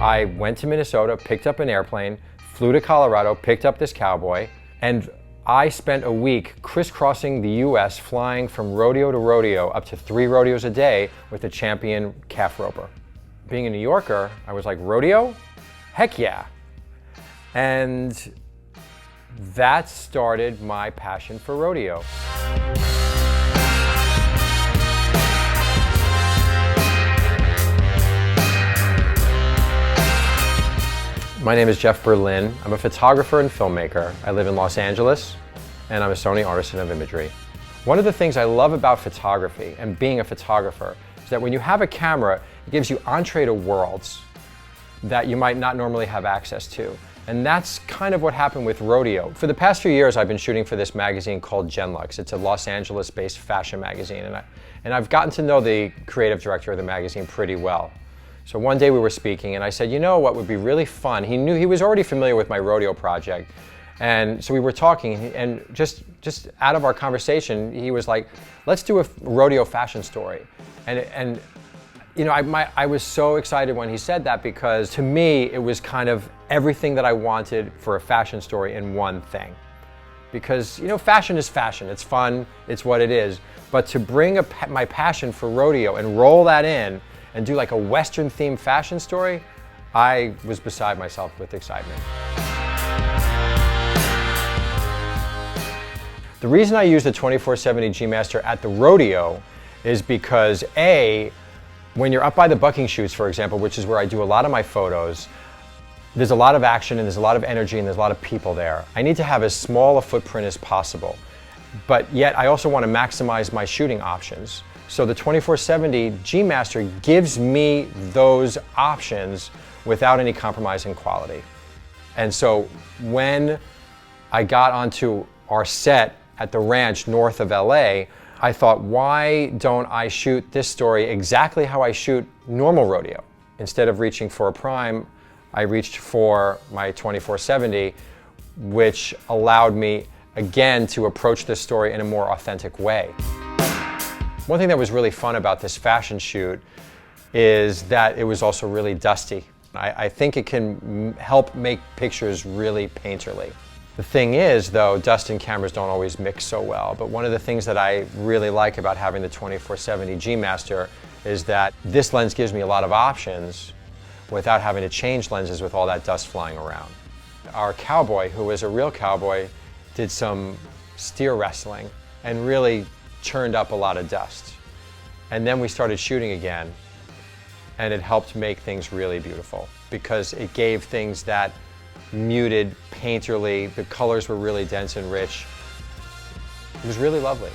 I went to Minnesota, picked up an airplane, flew to Colorado, picked up this cowboy, and I spent a week crisscrossing the US, flying from rodeo to rodeo, up to 3 rodeos a day with a champion calf roper. Being a New Yorker, I was like, rodeo? Heck yeah. And that started my passion for rodeo. My name is Jeff Berlin. I'm a photographer and filmmaker. I live in Los Angeles, and I'm a Sony Artisan of Imagery. One of the things I love about photography and being a photographer is that when you have a camera, it gives you entree to worlds that you might not normally have access to. And that's kind of what happened with Rodeo. For the past few years, I've been shooting for this magazine called GENLUX. It's a Los Angeles-based fashion magazine, and I've gotten to know the creative director of the magazine pretty well. So one day we were speaking, and I said, you know what would be really fun? He was already familiar with my rodeo project, and so we were talking, and just out of our conversation, he was like, let's do a rodeo fashion story. And you know, I was so excited when he said that, because to me, it was kind of everything that I wanted for a fashion story in one thing. Because, you know, fashion is fashion. It's fun, it's what it is. But to bring my passion for rodeo and roll that in and do like a Western-themed fashion story, I was beside myself with excitement. The reason I use the 2470 G Master at the rodeo is because A, when you're up by the bucking chutes, for example, which is where I do a lot of my photos, there's a lot of action and there's a lot of energy and there's a lot of people there. I need to have as small a footprint as possible, but yet I also want to maximize my shooting options. So the 2470 G Master gives me those options without any compromise in quality. And so when I got onto our set at the ranch north of LA, I thought, why don't I shoot this story exactly how I shoot normal rodeo? Instead of reaching for a prime, I reached for my 2470, which allowed me again to approach this story in a more authentic way. One thing that was really fun about this fashion shoot is that it was also really dusty. I think it can help make pictures really painterly. The thing is, though, dust and cameras don't always mix so well, but one of the things that I really like about having the 2470 G Master is that this lens gives me a lot of options without having to change lenses with all that dust flying around. Our cowboy, who is a real cowboy, did some steer wrestling and really churned up a lot of dust. And then we started shooting again, and it helped make things really beautiful because it gave things that muted painterly. The colors were really dense and rich. It was really lovely.